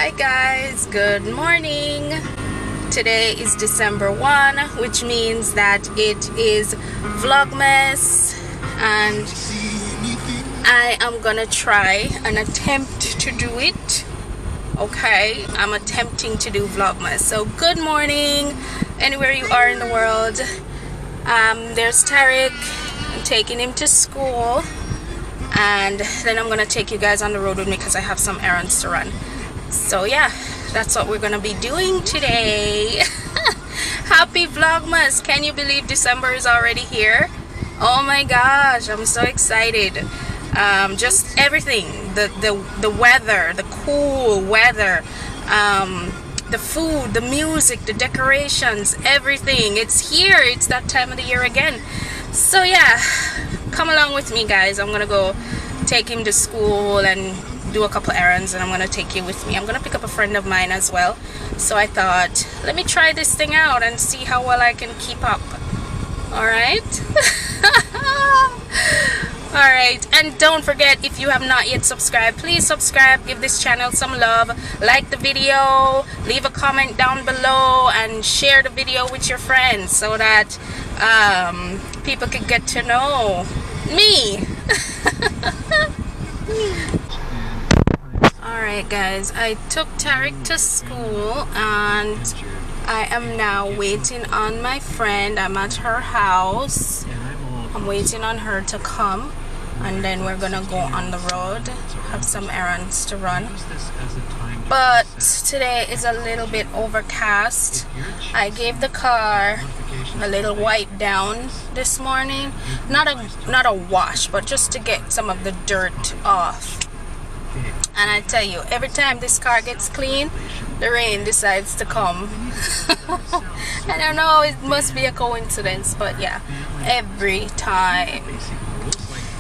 Hi guys, good morning. Today is December 1, which means that it is Vlogmas, and I am gonna try an attempt to do it. Okay, I'm attempting to do Vlogmas. So good morning anywhere you are in the world. There's Tarek. I'm taking him to school, and then I'm gonna take you guys on the road with me because I have some errands to run. So yeah, that's what we're gonna be doing today. Happy Vlogmas! Can you believe December is already here? Oh my gosh, I'm so excited. Just everything, the weather, the cool weather, the food, the music, the decorations, everything. It's here. It's that time of the year again. So yeah, come along with me guys. I'm gonna go take him to school and do a couple errands, and I'm gonna take you with me. I'm gonna pick up a friend of mine as well. So I thought, let me try this thing out and see how well I can keep up. All right. All right, and don't forget, if you have not yet subscribed, please subscribe, give this channel some love, like the video, leave a comment down below, and share the video with your friends so that people can get to know me. Alright guys, I took Tarek to school and I am now waiting on my friend. I'm at her house. I'm waiting on her to come, and then we're gonna go on the road, have some errands to run. But today is a little bit overcast. I gave the car a little wipe down this morning, not a wash, but just to get some of the dirt off. And I tell you, every time this car gets clean, the rain decides to come. I don't know, it must be a coincidence, but yeah, every time.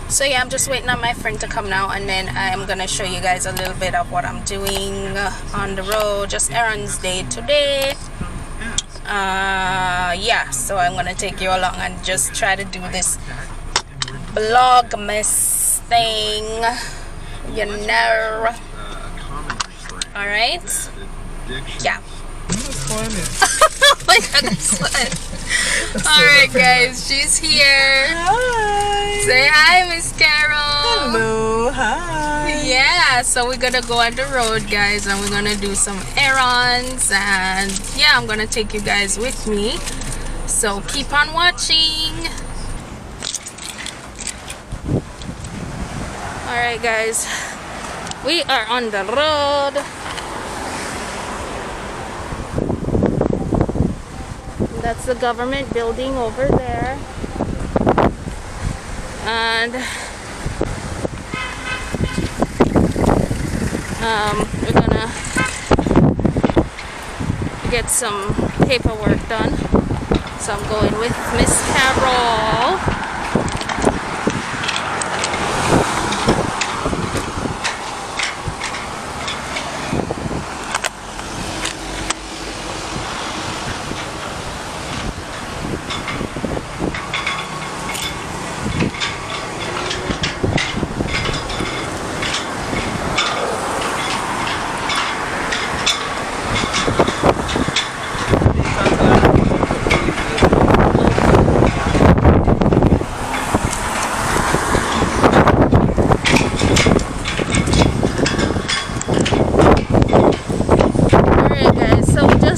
So yeah, I'm just waiting on my friend to come now, and then I'm gonna show you guys a little bit of what I'm doing on the road. Just errands day today. Yeah, so I'm gonna take you along and just try to do this Vlogmas thing, you know. All right. Yeah. Oh my god, that's fun. Alright guys, she's here. Hi. Say hi, Miss Carol. Hello, hi. Yeah, so we're gonna go on the road guys, and we're gonna do some errands, and yeah, I'm gonna take you guys with me. So keep on watching. Alright guys, we are on the road. That's the government building over there, and we're gonna get some paperwork done. So I'm going with Miss Carol.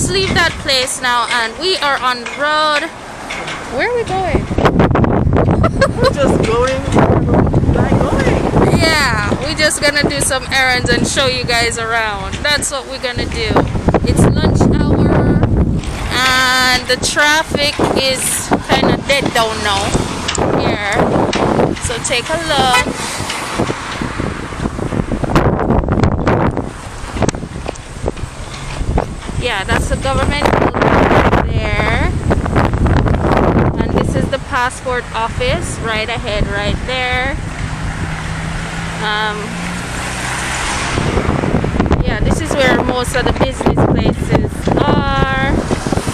Leave that place now, and we are on the road. Where are we going? We're just going like going. Yeah, we're just gonna do some errands and show you guys around. That's what we're gonna do. It's lunch hour, and the traffic is kind of dead down now here. So take a look. Yeah, that's the government building right there, and this is the passport office right ahead right there. Yeah, this is where most of the business places are.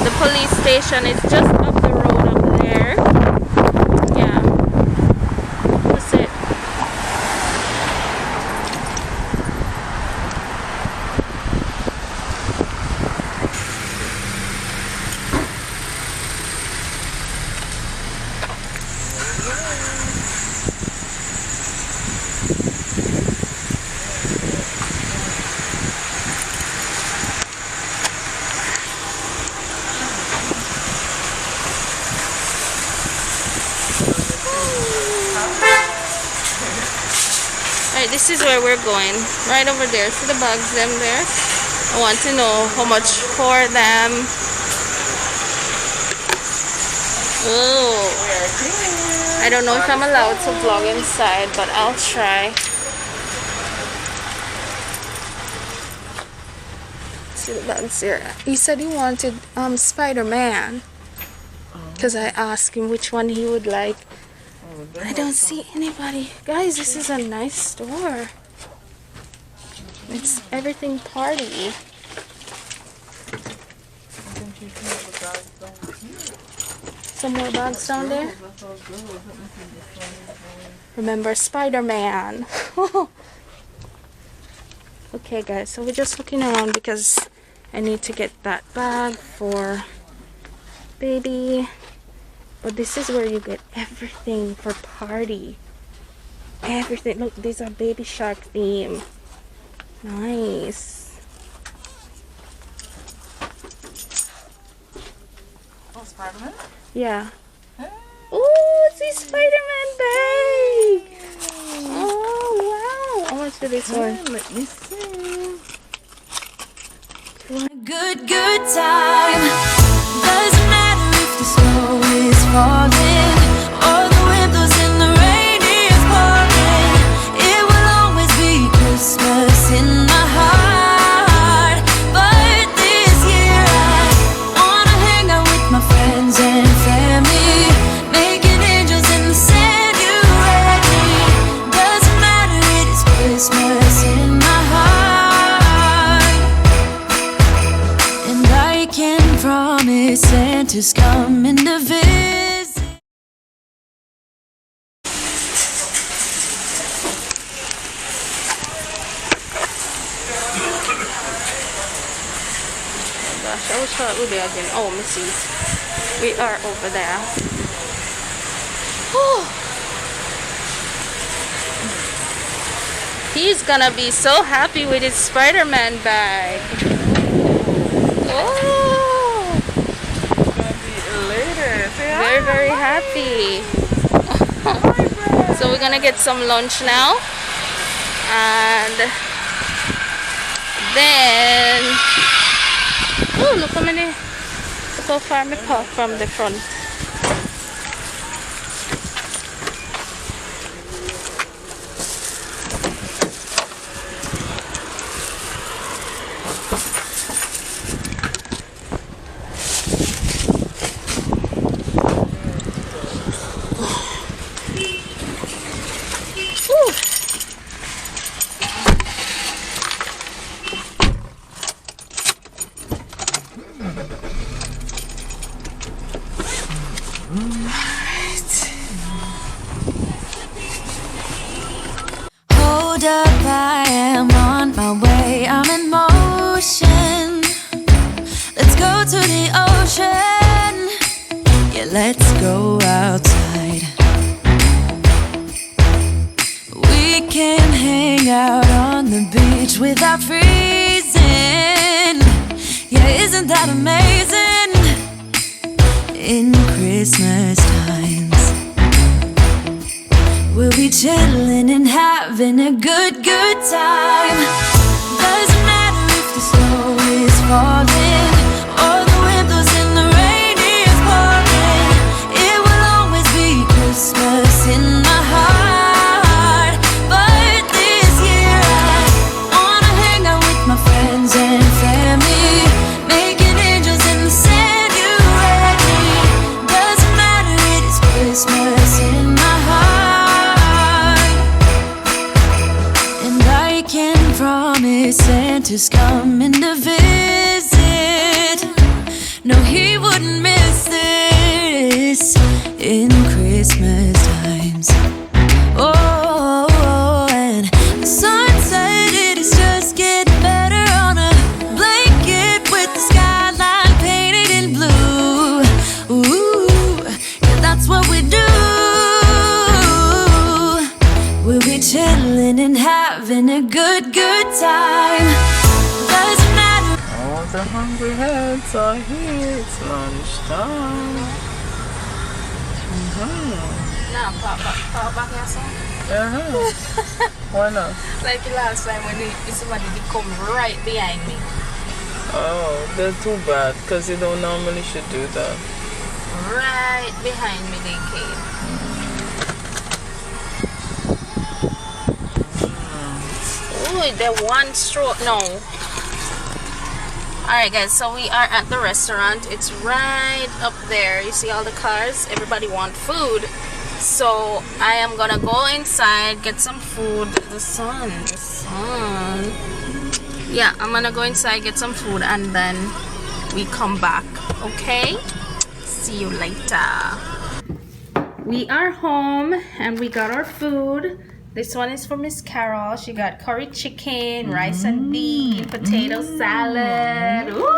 The police station is just up the road up there. Yeah, that's it. this is where we're going. Right over there. See the bags them there? I want to know how much for them. Oh, I don't know if I'm allowed to vlog inside, but I'll try. See the bags here. He said he wanted Spider-Man, because I asked him which one he would like. I don't see anybody. Guys, this is a nice store. It's everything party. Some more bags down there. Remember Spider-Man. Okay guys, so we're just looking around because I need to get that bag for baby. But this is where you get everything for party. Everything. Look, these are baby shark theme. Nice. Oh, Spider-Man? Yeah. Oh, see Spider-Man bag. Oh, wow. I want to do this one. Let me see. Good time. Doesn't matter if the snow is falling or the wind blows and the rain is pouring. It will always be Christmas in my heart. But this year I wanna hang out with my friends and family, making angels in the sand. You ready? Doesn't matter, it is Christmas in my heart. And I can promise Santa's coming to visit. Gosh, I wish I would be again. Oh, Missy. We are over there. Oh. He's gonna be so happy with his Spider-Man bag. Oh. Gonna be elated. Say hi. Very, very happy. So we're gonna get some lunch now. And then, oh, look how far me park from the front. Hold up, I am on my way, I'm in motion. Let's go to the ocean. Yeah, let's go outside. We can hang out on the beach without freezing. Yeah, isn't that amazing? In Christmas times, we'll be chilling and having a good time. Doesn't matter if the snow is falling or the wind blows and the rain is pouring. It will always be Christmas in my heart. But this year I wanna hang out with my friends and family, making angels in the sand. You ready? Doesn't matter, it is Christmas in my heart. And I can promise Santa's coming to visit. No, he wouldn't miss this in Christmas times. Oh, and the sun said it is just getting better on a blanket with the skyline painted in blue. Ooh, yeah, that's what we do. We'll be chilling and having a good time. Doesn't matter. All the hungry heads are here. It's lunchtime. Nah, park back here, son. Why not? Like the last time when somebody did come right behind me. Oh, they're too bad because you don't normally should do that. Right behind me they came. Ooh, the one stroke. No. Alright guys, so we are at the restaurant. It's right up there. You see all the cars? Everybody want food. So I am gonna go inside, get some food. The sun. Yeah, I'm gonna go inside, get some food, and then we come back. Okay? See you later. We are home and we got our food. This one is for Miss Carol. She got curry chicken, rice and bean, potato salad. Ooh.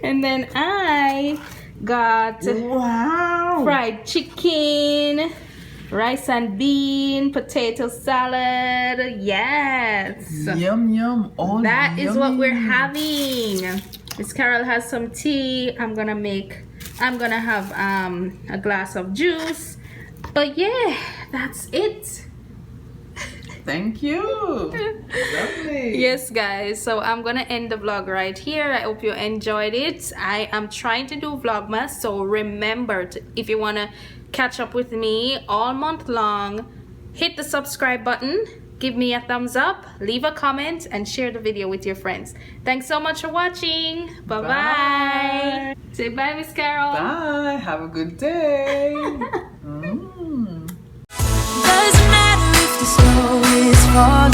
And then I got fried chicken, rice and bean, potato salad. Yes. Yum yum. Oh, That is what we're having. Miss Carol has some tea. I'm gonna have a glass of juice. But yeah, that's it. Thank you. Lovely. Yes guys, so I'm gonna end the vlog right here. I hope you enjoyed it. I am trying to do Vlogmas, so remember if you want to catch up with me all month long, hit the subscribe button, give me a thumbs up, leave a comment, and share the video with your friends. Thanks so much for watching. Bye bye. Say bye, Miss Carol. Bye. Have a good day. Doesn't matter if the snow is falling